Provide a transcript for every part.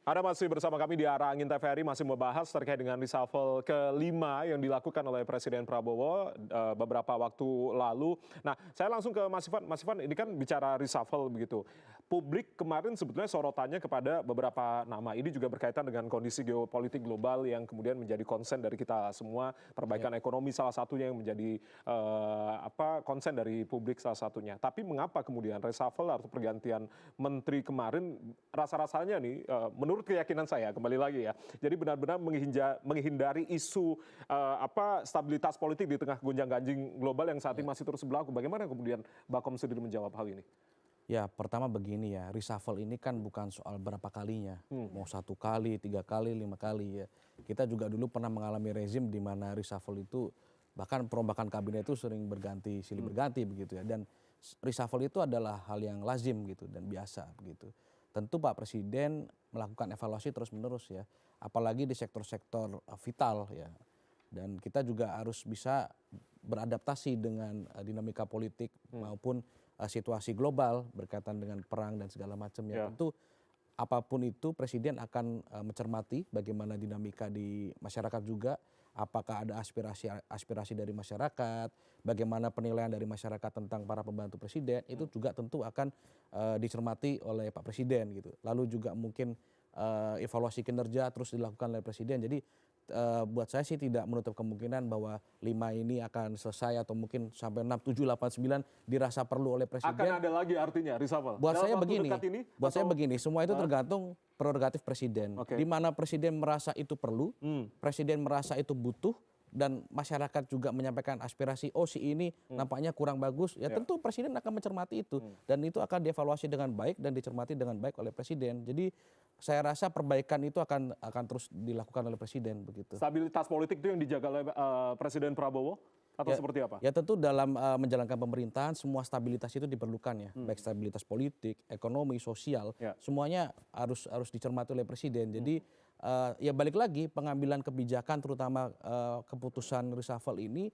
Anda masih bersama kami di Arah Angin TVRI, masih membahas terkait dengan reshuffle kelima yang dilakukan oleh Presiden Prabowo beberapa waktu lalu. Nah, saya langsung ke Mas Ivan. Mas Ivan, ini kan bicara reshuffle begitu. Publik kemarin sebetulnya sorotannya kepada beberapa nama. Ini juga berkaitan dengan kondisi geopolitik global yang kemudian menjadi konsen dari kita semua. Perbaikan ekonomi salah satunya yang menjadi konsen dari publik salah satunya. Tapi mengapa kemudian reshuffle atau pergantian menteri kemarin rasa-rasanya nih menurut keyakinan saya kembali lagi ya. Jadi benar-benar menghindari isu stabilitas politik di tengah gonjang-ganjing global yang saat ini masih terus berlaku. Bagaimana kemudian Bakom sendiri menjawab hal ini? Ya, pertama begini ya, reshuffle ini kan bukan soal berapa kalinya, mau 1 kali, 3 kali, 5 kali ya. Kita juga dulu pernah mengalami rezim di mana reshuffle itu bahkan perombakan kabinet itu sering berganti, silih berganti begitu ya. Dan reshuffle itu adalah hal yang lazim gitu dan biasa begitu. Tentu Pak Presiden melakukan evaluasi terus-menerus ya, apalagi di sektor-sektor vital ya. Dan kita juga harus bisa beradaptasi dengan dinamika politik maupun situasi global berkaitan dengan perang dan segala macam ya. Tentu apapun itu Presiden akan mencermati bagaimana dinamika di masyarakat juga, apakah ada aspirasi dari masyarakat, bagaimana penilaian dari masyarakat tentang para pembantu Presiden, itu juga tentu akan dicermati oleh Pak Presiden gitu. Lalu juga mungkin evaluasi kinerja terus dilakukan oleh Presiden. Jadi buat saya sih tidak menutup kemungkinan bahwa 5 ini akan selesai atau mungkin sampai 6, 7, 8, 9 dirasa perlu oleh Presiden. Akan ada lagi artinya reshuffle? Buat saya begini, semua itu tergantung prerogatif Presiden. Di mana Presiden merasa itu perlu, Presiden merasa itu butuh, dan masyarakat juga menyampaikan aspirasi, oh si ini nampaknya kurang bagus, ya tentu Presiden akan mencermati itu. Dan itu akan dievaluasi dengan baik dan dicermati dengan baik oleh Presiden. Jadi saya rasa perbaikan itu akan terus dilakukan oleh Presiden begitu. Stabilitas politik itu yang dijaga oleh Presiden Prabowo atau seperti apa? Ya tentu dalam menjalankan pemerintahan semua stabilitas itu diperlukan ya, baik stabilitas politik, ekonomi, sosial, semuanya harus dicermati oleh Presiden. Jadi ya balik lagi pengambilan kebijakan terutama keputusan reshuffle ini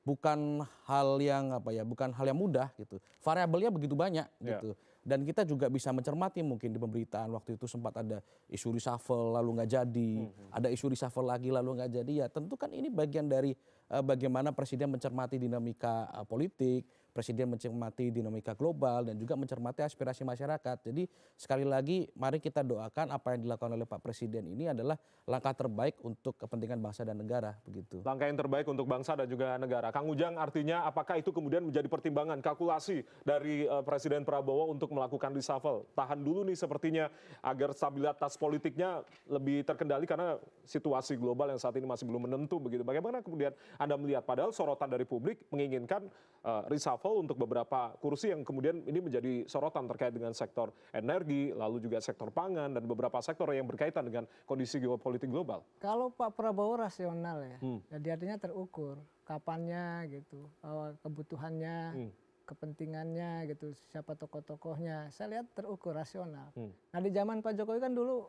bukan hal yang bukan hal yang mudah gitu. Variabelnya begitu banyak gitu. Dan kita juga bisa mencermati mungkin di pemberitaan waktu itu sempat ada isu reshuffle lalu nggak jadi, ada isu reshuffle lagi lalu nggak jadi. Ya tentu kan ini bagian dari bagaimana Presiden mencermati dinamika politik, Presiden mencermati dinamika global dan juga mencermati aspirasi masyarakat. Jadi sekali lagi mari kita doakan apa yang dilakukan oleh Pak Presiden ini adalah langkah terbaik untuk kepentingan bangsa dan negara begitu. Langkah yang terbaik untuk bangsa dan juga negara. Kang Ujang, artinya apakah itu kemudian menjadi pertimbangan kalkulasi dari Presiden Prabowo untuk melakukan reshuffle? Tahan dulu nih sepertinya agar stabilitas politiknya lebih terkendali karena situasi global yang saat ini masih belum menentu begitu. Bagaimana kemudian Anda melihat padahal sorotan dari publik menginginkan reshuffle untuk beberapa kursi yang kemudian ini menjadi sorotan terkait dengan sektor energi, lalu juga sektor pangan dan beberapa sektor yang berkaitan dengan kondisi geopolitik global. Kalau Pak Prabowo rasional ya, jadi artinya terukur kapannya gitu, kebutuhannya, kepentingannya gitu, siapa tokoh-tokohnya, saya lihat terukur rasional. Nah di zaman Pak Jokowi kan dulu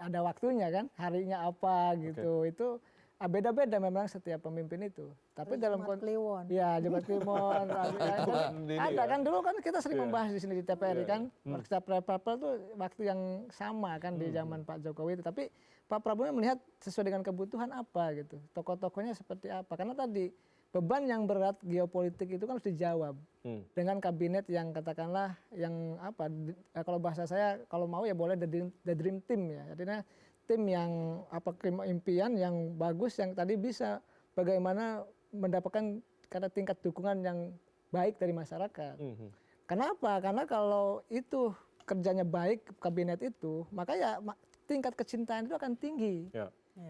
ada waktunya kan, harinya apa gitu, itu beda-beda memang setiap pemimpin itu. Tapi dalam Kliwon. Ya, Jumat Kliwon. Ada kan dulu kan kita sering membahas di sini di TVRI kan. Kita prepare tuh waktu yang sama kan di zaman Pak Jokowi itu. Tapi Pak Prabowo melihat sesuai dengan kebutuhan apa gitu. Tokoh-tokohnya seperti apa. Karena tadi beban yang berat geopolitik itu kan harus dijawab. Dengan kabinet yang katakanlah yang kalau bahasa saya kalau mau ya boleh the dream team ya. Artinya tim yang impian yang bagus yang tadi bisa bagaimana mendapatkan karena tingkat dukungan yang baik dari masyarakat. Kenapa? Karena kalau itu kerjanya baik kabinet itu, maka ya tingkat kecintaan itu akan tinggi.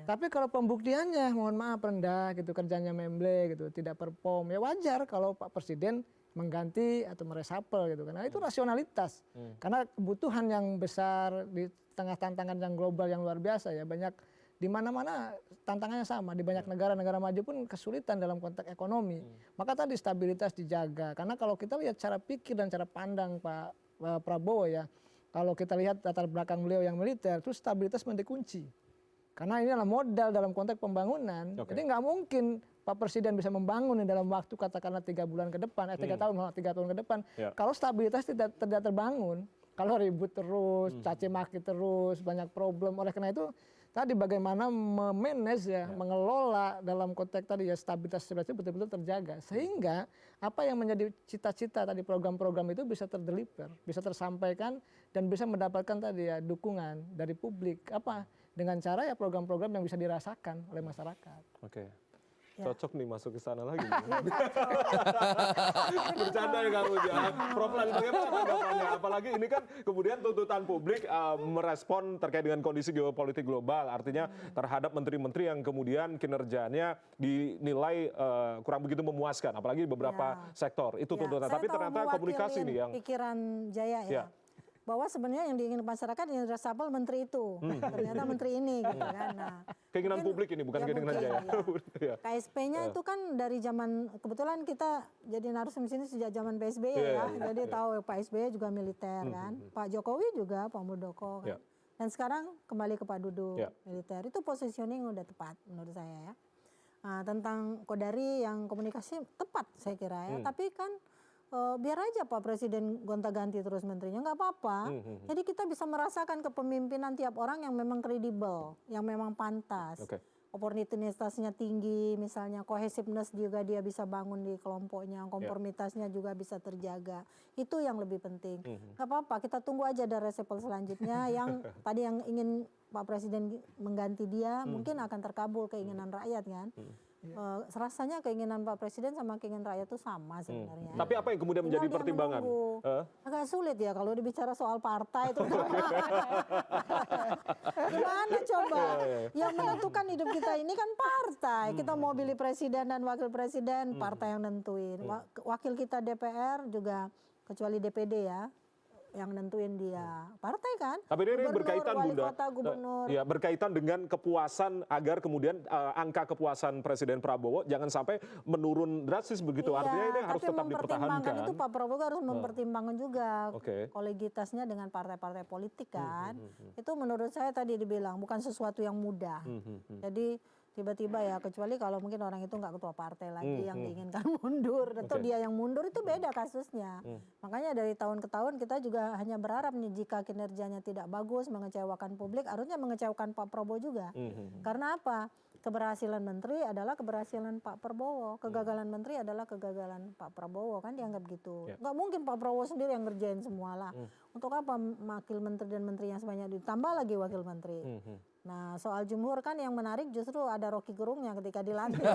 Tapi kalau pembuktiannya mohon maaf rendah gitu, kerjanya memble gitu, tidak perform, ya wajar kalau Pak Presiden mengganti atau meresapel gitu. Karena itu rasionalitas. Karena kebutuhan yang besar di tengah tantangan yang global yang luar biasa ya, banyak di mana-mana tantangannya sama, di banyak negara-negara maju pun kesulitan dalam konteks ekonomi. Maka tadi stabilitas dijaga. Karena kalau kita lihat cara pikir dan cara pandang Pak Prabowo ya, kalau kita lihat latar belakang beliau yang militer, terus stabilitas menjadi kunci. Karena ini adalah modal dalam konteks pembangunan. Jadi nggak mungkin Pak Presiden bisa membangun dalam waktu katakanlah 3 bulan ke depan, 3 tahun ke depan. Kalau stabilitas tidak terbangun, Kalau ribut terus, caci maki terus, banyak problem. Oleh karena itu tadi bagaimana memanage ya, mengelola dalam konteks tadi ya stabilitas betul-betul terjaga. Sehingga apa yang menjadi cita-cita tadi program-program itu bisa terdeliver, bisa tersampaikan dan bisa mendapatkan tadi ya dukungan dari publik. Apa? Dengan cara ya program-program yang bisa dirasakan oleh masyarakat. Oke. Ya. Cocok nih masuk ke sana lagi. Bercanda ya Kang Ujang. Prof Lali, bagaimana tanggapannya? Apalagi ini kan kemudian tuntutan publik merespon terkait dengan kondisi geopolitik global. Artinya terhadap menteri-menteri yang kemudian kinerjanya dinilai kurang begitu memuaskan. Apalagi beberapa sektor. Itu tuntutan. Tapi ternyata komunikasi nih yang... pikiran Jaya ya. Bahwa sebenarnya yang diingin masyarakat yang reshuffle menteri itu. Ternyata menteri ini gitu kan. Nah, keinginan publik ini bukan keinginan Jaya. Ya. KSP-nya itu kan dari zaman, kebetulan kita jadi narasum sini sejak zaman PSBY ya. Jadi tahu Pak SBY juga militer kan. Pak Jokowi juga, Pak Muldoko kan. Dan sekarang kembali ke Pak Duduk militer. Itu positioning udah tepat menurut saya ya. Nah, tentang Kodari yang komunikasi tepat saya kira ya. Tapi kan biar aja Pak Presiden gonta-ganti terus menterinya, nggak apa-apa. Jadi kita bisa merasakan kepemimpinan tiap orang yang memang kredibel, yang memang pantas. Oportunitasnya tinggi, misalnya cohesiveness juga dia bisa bangun di kelompoknya, konformitasnya juga bisa terjaga. Itu yang lebih penting. Nggak apa-apa, kita tunggu aja dari reshuffle selanjutnya yang tadi yang ingin Pak Presiden mengganti dia, mungkin akan terkabul keinginan rakyat kan. Rasanya keinginan Pak Presiden sama keinginan rakyat itu sama sebenarnya. Tapi apa yang kemudian menjadi pertimbangan? Agak sulit ya kalau dibicara soal partai itu. Gimana coba? Yang menentukan hidup kita ini kan partai. Kita mau pilih presiden dan wakil presiden, partai yang nentuin. Wakil kita DPR juga, kecuali DPD ya, yang nentuin dia partai kan. Tapi ini berkaitan wali Bunda, kota, gubernur. Ya berkaitan dengan kepuasan agar kemudian angka kepuasan Presiden Prabowo jangan sampai menurun drastis begitu. Artinya ini harus tetap dipertahankan. Itu Pak Prabowo harus mempertimbangkan juga kolegitasnya dengan partai-partai politik kan. Itu menurut saya tadi dibilang bukan sesuatu yang mudah. Jadi tiba-tiba ya, kecuali kalau mungkin orang itu nggak ketua partai lagi yang diinginkan mundur atau dia yang mundur, itu beda kasusnya. Makanya dari tahun ke tahun kita juga hanya berharap nih jika kinerjanya tidak bagus, mengecewakan publik, harusnya mengecewakan Pak Prabowo juga. Karena apa? Keberhasilan menteri adalah keberhasilan Pak Prabowo, kegagalan menteri adalah kegagalan Pak Prabowo, kan dianggap gitu. Nggak mungkin Pak Prabowo sendiri yang ngerjain semua lah. Untuk apa wakil menteri dan menteri yang sebanyak ditambah lagi wakil menteri. Nah, soal jumhur kan yang menarik justru ada Rocky Gerungnya ketika dilantik.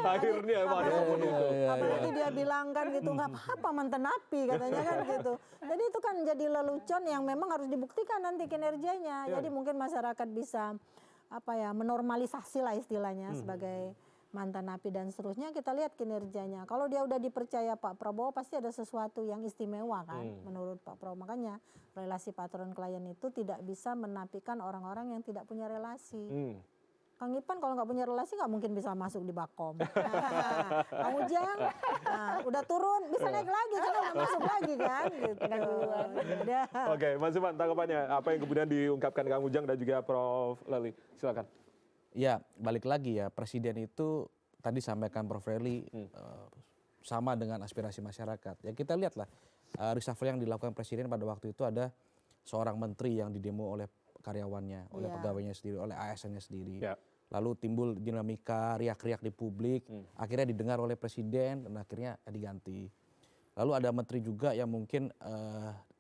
Akhirnya apalagi dia bilang kan gitu, nggak apa-apa mantan napi katanya kan gitu. Jadi itu kan jadi lelucon yang memang harus dibuktikan nanti kinerjanya. Jadi mungkin masyarakat bisa menormalisasi lah istilahnya sebagai mantan napi dan seterusnya. Kita lihat kinerjanya. Kalau dia udah dipercaya Pak Prabowo pasti ada sesuatu yang istimewa kan menurut Pak Prabowo. Makanya relasi patron klien itu tidak bisa menapikan orang-orang yang tidak punya relasi. Kang Ipan kalau nggak punya relasi nggak mungkin bisa masuk di Bakom. Kang Ujang udah turun bisa naik lagi karena nggak masuk lagi kan. Gitu. Oke, Mas Ivan, tanggapannya apa yang kemudian diungkapkan Kang Ujang dan juga Prof Lali, silakan. Ya, balik lagi ya, presiden itu tadi sampaikan Prof Lali sama dengan aspirasi masyarakat. Ya kita lihatlah reshuffle yang dilakukan presiden pada waktu itu ada seorang menteri yang didemo oleh karyawannya, oleh pegawainya sendiri, oleh ASN-nya sendiri. Lalu timbul dinamika riak-riak di publik, akhirnya didengar oleh presiden dan akhirnya diganti. Lalu ada menteri juga yang mungkin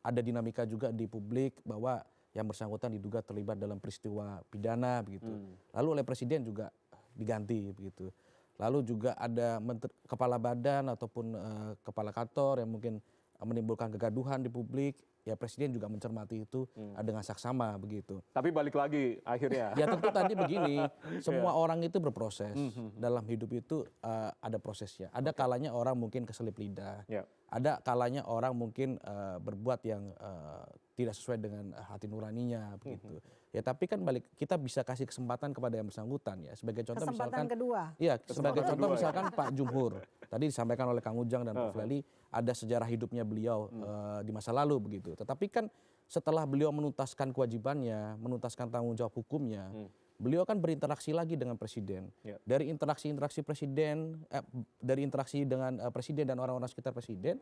ada dinamika juga di publik bahwa yang bersangkutan diduga terlibat dalam peristiwa pidana begitu. Lalu oleh presiden juga diganti begitu. Lalu juga ada kepala badan ataupun kepala kantor yang mungkin menimbulkan kegaduhan di publik. Ya presiden juga mencermati itu dengan saksama begitu. Tapi balik lagi akhirnya. Ya tentu tadi begini, semua orang itu berproses. Dalam hidup itu ada prosesnya. Ada kalanya orang mungkin keselip lidah. Ada kalanya orang mungkin berbuat yang tidak sesuai dengan hati nuraninya begitu. Ya tapi kan kita bisa kasih kesempatan kepada yang bersangkutan ya. Sebagai contoh misalkan kedua. Iya, sebagai contoh misalkan Pak Jumhur. Tadi disampaikan oleh Kang Ujang dan Prof Lali ada sejarah hidupnya beliau di masa lalu begitu. Tetapi kan setelah beliau menuntaskan kewajibannya, menuntaskan tanggung jawab hukumnya, beliau kan berinteraksi lagi dengan presiden. Dari interaksi presiden, dari interaksi dengan presiden dan orang-orang sekitar presiden,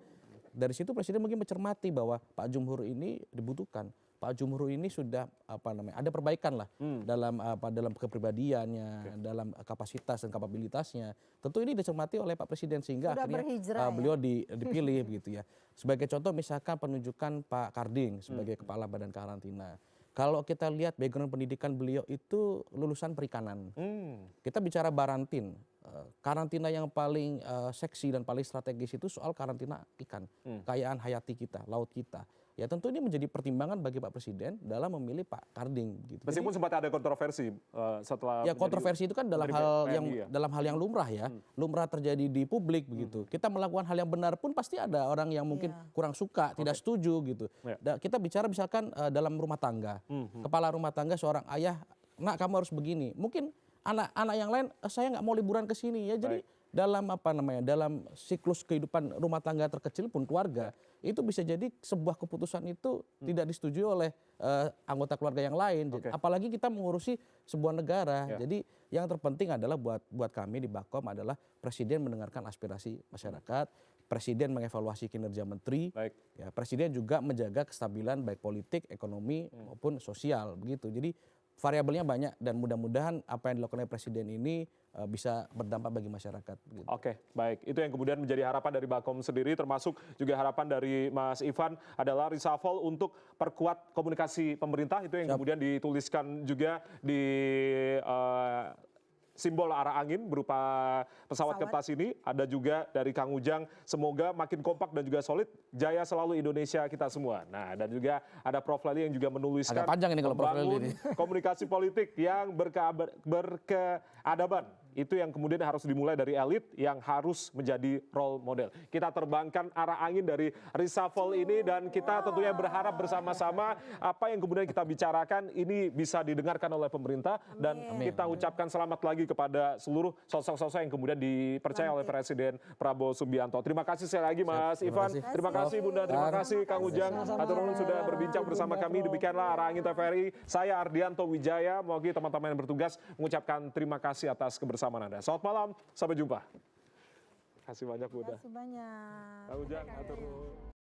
dari situ Presiden mungkin mencermati bahwa Pak Jumhur ini dibutuhkan. Pak Jumhur ini sudah ada perbaikan lah dalam kepribadiannya, dalam kapasitas dan kapabilitasnya. Tentu ini dicermati oleh Pak Presiden sehingga Sudah akhirnya berhijrah, beliau dipilih begitu ya. Sebagai contoh misalkan penunjukan Pak Karding sebagai kepala Badan Karantina. Kalau kita lihat background pendidikan beliau itu lulusan perikanan. Kita bicara Barantin. Karantina yang paling seksi dan paling strategis itu soal karantina ikan. Kekayaan hayati kita, laut kita. Ya tentu ini menjadi pertimbangan bagi Pak Presiden dalam memilih Pak Karding. Gitu. Meskipun sempat ada kontroversi setelah. Ya kontroversi itu kan dalam hal yang lumrah ya, lumrah terjadi di publik begitu. Kita melakukan hal yang benar pun pasti ada orang yang mungkin kurang suka, tidak setuju gitu. Kita bicara misalkan dalam rumah tangga, kepala rumah tangga seorang ayah, nak kamu harus begini. Mungkin anak-anak yang lain, saya nggak mau liburan ke sini ya. Jadi dalam siklus kehidupan rumah tangga terkecil pun keluarga itu bisa jadi sebuah keputusan itu tidak disetujui oleh anggota keluarga yang lain. Apalagi kita mengurusi sebuah negara. Jadi yang terpenting adalah buat kami di Bakom adalah Presiden mendengarkan aspirasi masyarakat, Presiden mengevaluasi kinerja menteri, ya Presiden juga menjaga kestabilan baik politik, ekonomi maupun sosial begitu. Jadi variabelnya banyak dan mudah-mudahan apa yang dilakukan oleh Presiden ini bisa berdampak bagi masyarakat. Gitu. Oke, baik. Itu yang kemudian menjadi harapan dari Bakom sendiri, termasuk juga harapan dari Mas Ivan adalah reshuffle untuk perkuat komunikasi pemerintah. Itu yang kemudian dituliskan juga di simbol arah angin berupa pesawat kertas ini. Ada juga dari Kang Ujang, semoga makin kompak dan juga solid, jaya selalu Indonesia kita semua. Nah, dan juga ada Prof. Lali yang juga menuliskan agak panjang ini kalau Prof. Lali ini. Komunikasi politik yang berkeadaban. Itu yang kemudian harus dimulai dari elit yang harus menjadi role model. Kita terbangkan arah angin dari reshuffle ini dan kita tentunya berharap bersama-sama apa yang kemudian kita bicarakan ini bisa didengarkan oleh pemerintah dan kita ucapkan selamat lagi kepada seluruh sosok-sosok yang kemudian dipercaya oleh Presiden Prabowo Subianto. Terima kasih sekali lagi Mas Ivan, terima kasih Bunda, terima kasih Kang Ujang, atur ulun sudah berbincang bersama kami. Demikianlah Arah Angin TVRI. Saya Ardianto Wijaya, mewakili teman-teman yang bertugas mengucapkan terima kasih atas kebersamaan Anda. Selamat malam, sampai jumpa. Terima kasih banyak Bunda. Terima kasih banyak. Kang Ujang, atur ulun.